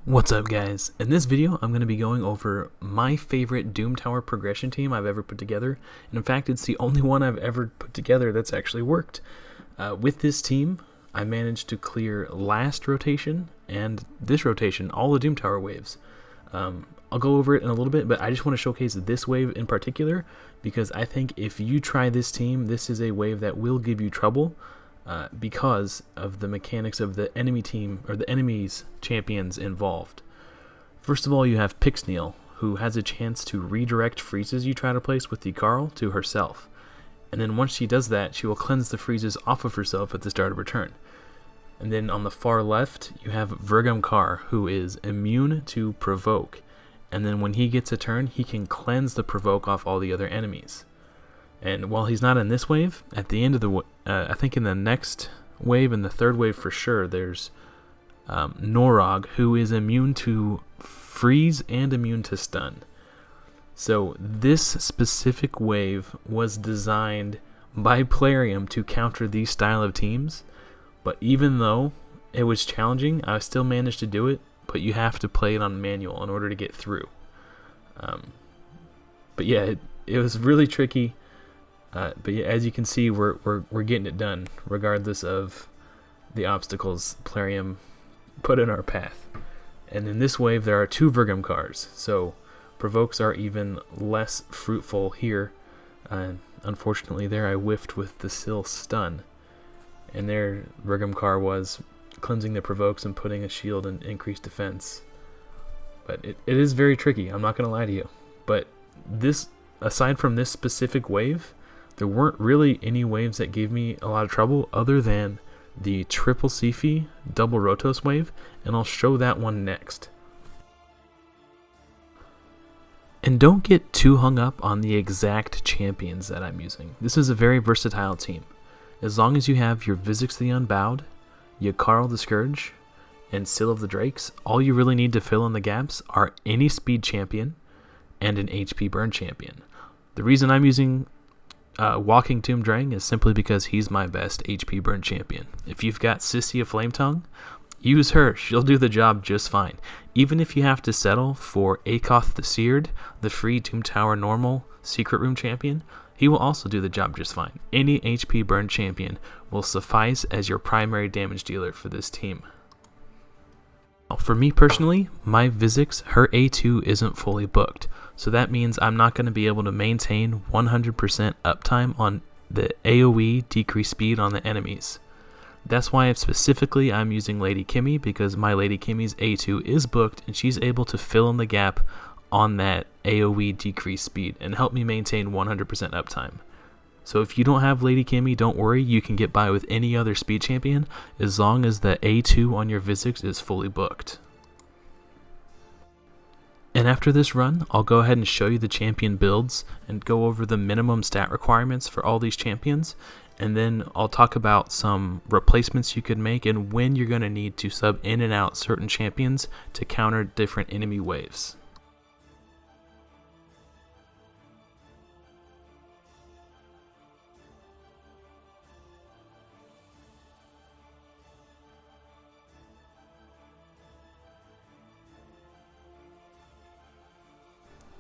What's up, guys? In this video I'm going to be going over my favorite Doom Tower progression team I've ever put together, and in fact it's the only one I've ever put together that's actually worked. With this team I managed to clear last rotation and this rotation, all the Doom Tower waves. I'll go over it in a little bit, but I just want to showcase this wave in particular because I think if you try this team, this is a wave that will give you trouble. Because of the mechanics of the enemy team or the enemy's champions involved. First of all, you have Pixneal, who has a chance to redirect freezes you try to place with Yakarl to herself, and then once she does that, she will cleanse the freezes off of herself at the start of her turn. And then on the far left, you have Yakarl, who is immune to provoke, and then when he gets a turn, he can cleanse the provoke off all the other enemies. And while he's not in this wave, at the end of the I think in the next wave, in the third wave for sure, there's Norog, who is immune to freeze and immune to stun. So this specific wave was designed by Plarium to counter these style of teams, but even though it was challenging, I still managed to do it, but you have to play it on manual in order to get through. But yeah, it was really tricky. But yeah, as you can see, we're getting it done, regardless of the obstacles Plarium put in our path. And in this wave, there are two Yakarls, so provokes are even less fruitful here. Unfortunately, there I whiffed with the Scyl stun, and there Yakar was cleansing the provokes and putting a shield and increased defense. But it is very tricky. I'm not gonna lie to you. But this, aside from this specific wave, there weren't really any waves that gave me a lot of trouble other than the triple Sifi double rotos wave, and I'll show that one next. And don't get too hung up on the exact champions that I'm using. This is a very versatile team. As long as you have your Visix the Unbowed, Yakarl the Scourge, and Scyl of the Drakes, all you really need to fill in the gaps are any speed champion and an HP burn champion. The reason I'm using Walking Tomb Drang is simply because he's my best HP burn champion. If you've got Sissy of Flametongue, use her. She'll do the job just fine. Even if you have to settle for Yakarl the Scourge, the free Doom Tower normal secret room champion, he will also do the job just fine. Any HP burn champion will suffice as your primary damage dealer for this team. For me personally, my Visix, her A2 isn't fully booked, so that means I'm not going to be able to maintain 100% uptime on the AoE decreased speed on the enemies. That's why specifically I'm using Lady Kimmy, because my Lady Kimmy's A2 is booked and she's able to fill in the gap on that AoE decreased speed and help me maintain 100% uptime. So if you don't have Lady Kimmy, don't worry, you can get by with any other speed champion as long as the A2 on your Visix is fully booked. And after this run, I'll go ahead and show you the champion builds and go over the minimum stat requirements for all these champions, and then I'll talk about some replacements you could make and when you're going to need to sub in and out certain champions to counter different enemy waves.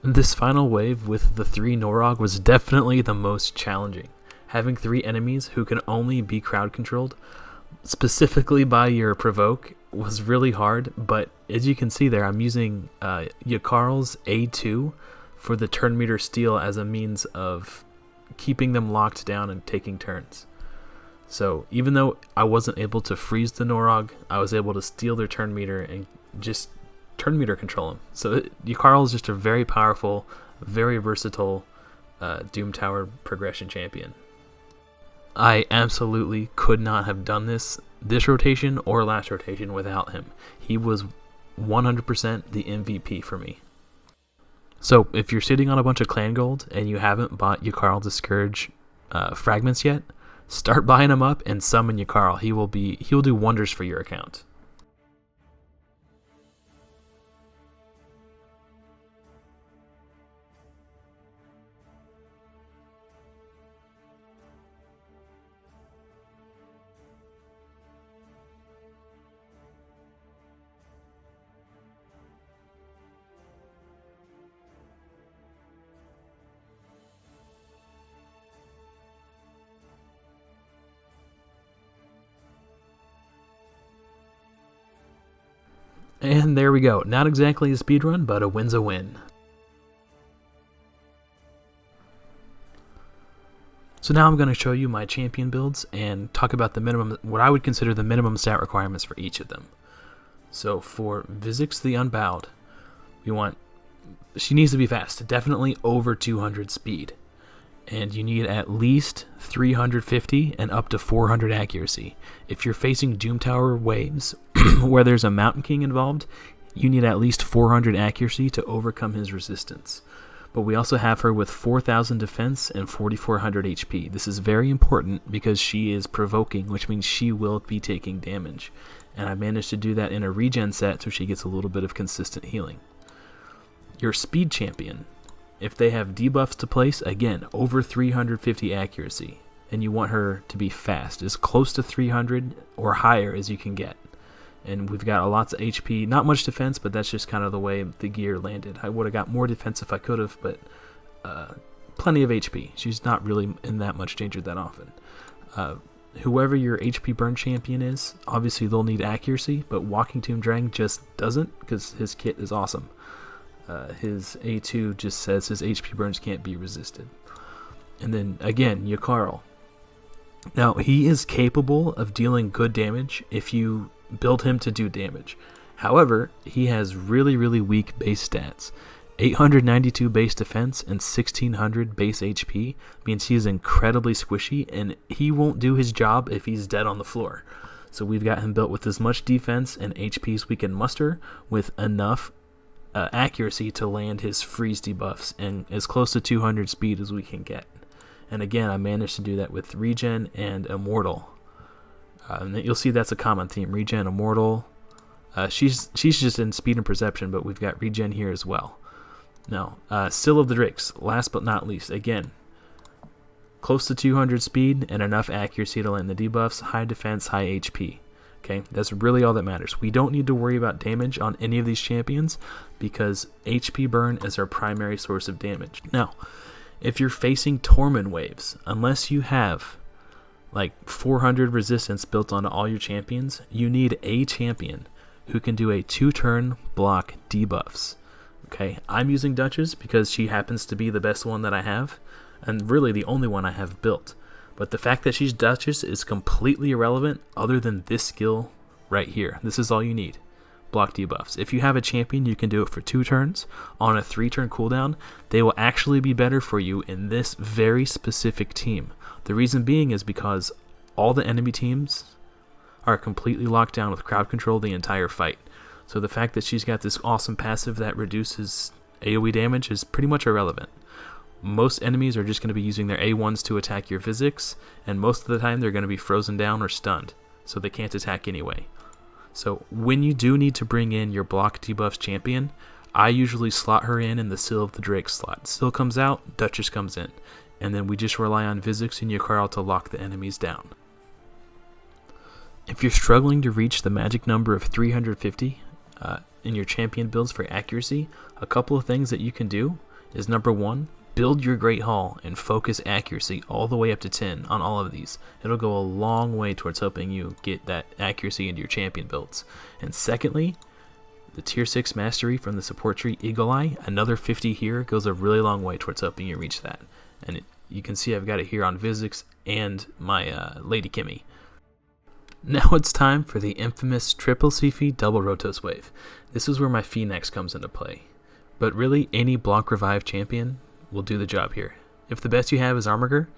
This final wave with the 3 Norog was definitely the most challenging. Having 3 enemies who can only be crowd controlled, specifically by your provoke, was really hard, but as you can see there, I'm using Yakarl's A2 for the turn meter steal as a means of keeping them locked down and taking turns. So even though I wasn't able to freeze the Norog, I was able to steal their turn meter and just turn meter control him. So Yakarl is just a very powerful, very versatile Doom Tower progression champion. I absolutely could not have done this rotation or last rotation without him. He was 100% the MVP for me. So if you're sitting on a bunch of clan gold and you haven't bought Yakarl the Scourge fragments yet, start buying them up and summon Yakarl. He'll do wonders for your account. And there we go. Not exactly a speed run, but a win's a win. So now I'm going to show you my champion builds and talk about the minimum, what I would consider the minimum stat requirements for each of them. So for Visix the Unbowed, she needs to be fast, definitely over 200 speed. And you need at least 350 and up to 400 accuracy. If you're facing Doom Tower waves where there's a Mountain King involved, you need at least 400 accuracy to overcome his resistance. But we also have her with 4,000 defense and 4,400 HP. This is very important because she is provoking, which means she will be taking damage. And I managed to do that in a regen set so she gets a little bit of consistent healing. Your speed champion, if they have debuffs to place, again, over 350 accuracy, and you want her to be fast, as close to 300 or higher as you can get. And we've got lots of HP, not much defense, but that's just kind of the way the gear landed. I would have got more defense if I could have, but plenty of HP. She's not really in that much danger that often. Whoever your HP burn champion is, obviously they'll need accuracy, but Walking Tomb Drang just doesn't, because his kit is awesome. His A2 just says his HP burns can't be resisted. And then again, Yakarl. Now he is capable of dealing good damage if you build him to do damage. However, he has really weak base stats. 892 base defense and 1600 base HP means he's incredibly squishy, and he won't do his job if he's dead on the floor. So we've got him built with as much defense and HP as we can muster, with enough accuracy to land his freeze debuffs and as close to 200 speed as we can get. And again, I managed to do that with regen and immortal. And you'll see that's a common theme: regen, immortal. She's just in speed and perception, but we've got regen here as well. Now, Scyl of the Drakes, last but not least, again, close to 200 speed and enough accuracy to land the debuffs, high defense, high HP. Okay, that's really all that matters. We don't need to worry about damage on any of these champions because HP burn is our primary source of damage. Now, if you're facing Torment waves, unless you have like 400 resistance built onto all your champions, you need a champion who can do a 2-turn block debuffs. Okay, I'm using Duchess because she happens to be the best one that I have, and really the only one I have built. But the fact that she's Duchess is completely irrelevant other than this skill right here. This is all you need. Block debuffs. If you have a champion, you can do it for 2 turns. On a 3-turn cooldown, they will actually be better for you in this very specific team. The reason being is because all the enemy teams are completely locked down with crowd control the entire fight. So the fact that she's got this awesome passive that reduces AoE damage is pretty much irrelevant. Most enemies are just going to be using their A1s to attack your Visix, and most of the time they're going to be frozen down or stunned, so they can't attack anyway. So when you do need to bring in your block debuffs champion, I usually slot her in the Scyl of the Drake slot. Scyl comes out, Duchess comes in, and then we just rely on Visix and Yakarl to lock the enemies down. If you're struggling to reach the magic number of 350 in your champion builds for accuracy, a couple of things that you can do is: number 1, build your Great Hall and focus accuracy all the way up to 10 on all of these. It'll go a long way towards helping you get that accuracy into your champion builds. And secondly, the tier 6 mastery from the support tree Eagle Eye, another 50 here, goes a really long way towards helping you reach that. And you can see I've got it here on Visix and my Lady Kimmy. Now it's time for the infamous triple Sifi double rotos wave. This is where my Phoenix comes into play. But really, any block revive champion will do the job here. If the best you have is Armiger,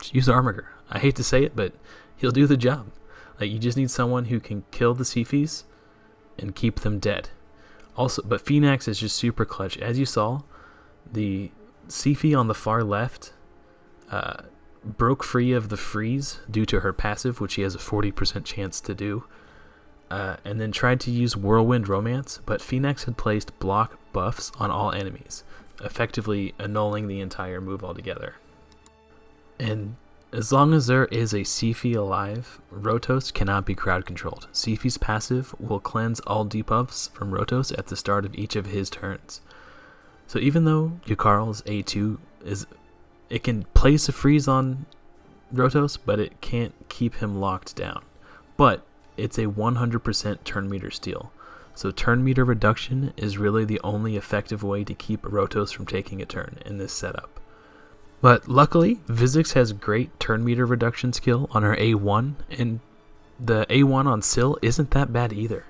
just use Armiger. I hate to say it, but he'll do the job. Like, you just need someone who can kill the Sifis and keep them dead. Also, but Phoenix is just super clutch. As you saw, the Sifi on the far left broke free of the freeze due to her passive, which she has a 40% chance to do, and then tried to use Whirlwind Romance, but Phoenix had placed block buffs on all enemies, effectively annulling the entire move altogether. And as long as there is a Sifi alive, Rotos cannot be crowd controlled. Sifi's passive will cleanse all debuffs from Rotos at the start of each of his turns. So even though Yakarl's A2 it can place a freeze on Rotos, but it can't keep him locked down. But it's a 100% turn meter steal. So turn meter reduction is really the only effective way to keep rotos from taking a turn in this setup. But luckily, Visix has great turn meter reduction skill on her A1, and the A1 on Scyl isn't that bad either.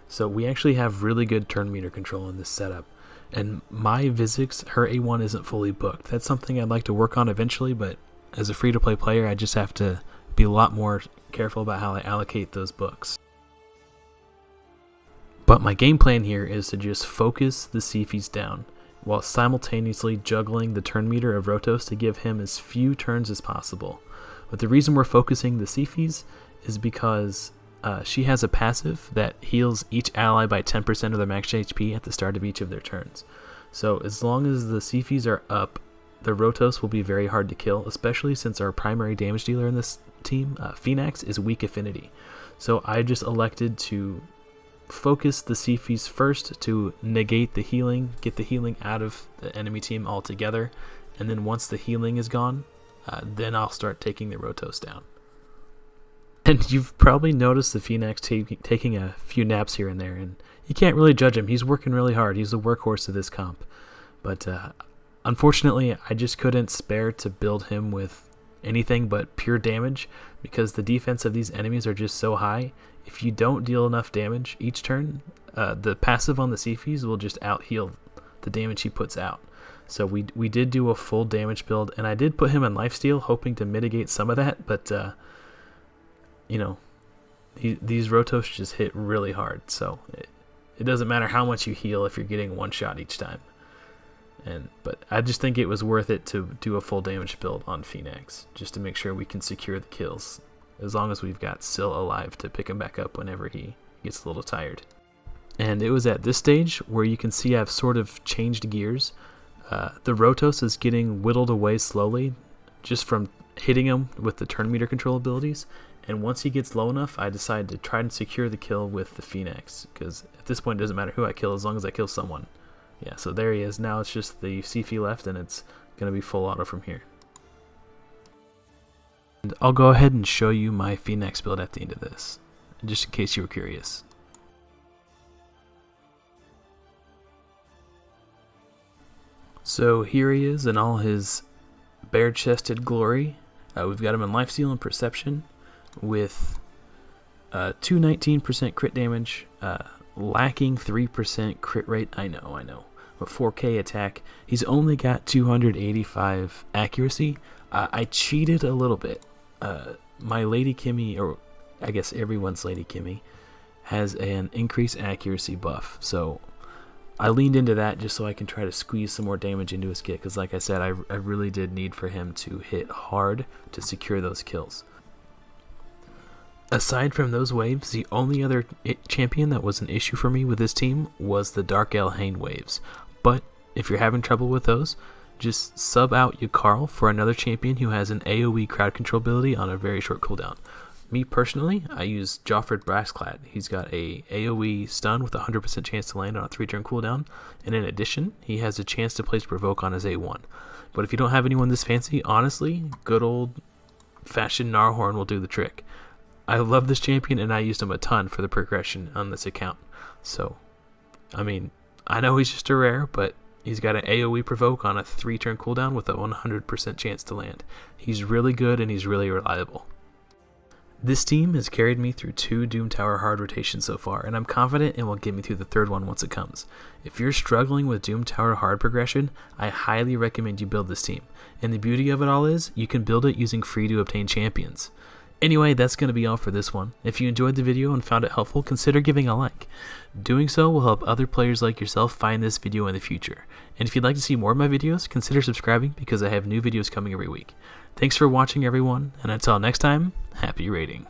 So we actually have really good turn meter control in this setup. And my Visix, her A1 isn't fully booked. That's something I'd like to work on eventually, but as a free-to-play player, I just have to be a lot more careful about how I allocate those books. But my game plan here is to just focus the Sifis down, while simultaneously juggling the turn meter of rotos to give him as few turns as possible. But the reason we're focusing the Sifis is because she has a passive that heals each ally by 10% of their max HP at the start of each of their turns. So as long as the Sifis are up, the rotos will be very hard to kill, especially since our primary damage dealer in this team, Phoenix, is weak affinity. So I just elected to focus the Sifis first to negate the healing, get the healing out of the enemy team altogether, and then once the healing is gone, then I'll start taking the rotos down. And you've probably noticed the Phoenix taking a few naps here and there, and you can't really judge him. He's working really hard. He's the workhorse of this comp. But unfortunately, I just couldn't spare to build him with anything but pure damage, because the defense of these enemies are just so high. If you don't deal enough damage each turn, the passive on the Sifis will just out-heal the damage he puts out. So we did do a full damage build, and I did put him in lifesteal, hoping to mitigate some of that, but you know, these rotos just hit really hard, so it doesn't matter how much you heal if you're getting one shot each time. But I just think it was worth it to do a full damage build on Phoenix, just to make sure we can secure the kills, as long as we've got Scyl alive to pick him back up whenever he gets a little tired. And it was at this stage where you can see I've sort of changed gears. The rotos is getting whittled away slowly, just from hitting him with the turn meter control abilities. And once he gets low enough, I decide to try and secure the kill with the Phoenix, because at this point it doesn't matter who I kill as long as I kill someone. Yeah, so there he is. Now it's just the Sifi left, and it's going to be full auto from here. And I'll go ahead and show you my Phoenix build at the end of this, just in case you were curious. So here he is in all his bare-chested glory. We've got him in lifesteal and perception, with 219% crit damage, lacking 3% crit rate. I know, but 4k attack. He's only got 285 accuracy. I cheated a little bit. My Lady Kimmy, or I guess everyone's Lady Kimmy, has an increased accuracy buff, so I leaned into that just so I can try to squeeze some more damage into his kit, because like I said, I really did need for him to hit hard to secure those kills. Aside from those waves, the only other champion that was an issue for me with this team was the Dark Elhain waves. But if you're having trouble with those, just sub out Yakarl for another champion who has an AoE crowd control ability on a very short cooldown. Me personally, I use Joffred Brassclad. He's got a AoE stun with a 100% chance to land on a 3-turn cooldown, and in addition, he has a chance to place Provoke on his A1. But if you don't have anyone this fancy, honestly, good old-fashioned Gnarhorn will do the trick. I love this champion, and I used him a ton for the progression on this account. So, I mean, I know he's just a rare, but he's got an AoE Provoke on a 3-turn cooldown with a 100% chance to land. He's really good, and he's really reliable. This team has carried me through 2 Doom Tower hard rotations so far, and I'm confident it will get me through the 3rd one once it comes. If you're struggling with Doom Tower hard progression, I highly recommend you build this team. And the beauty of it all is, you can build it using free to obtain champions. Anyway, that's going to be all for this one. If you enjoyed the video and found it helpful, consider giving a like. Doing so will help other players like yourself find this video in the future. And if you'd like to see more of my videos, consider subscribing, because I have new videos coming every week. Thanks for watching, everyone, and until next time, happy raiding.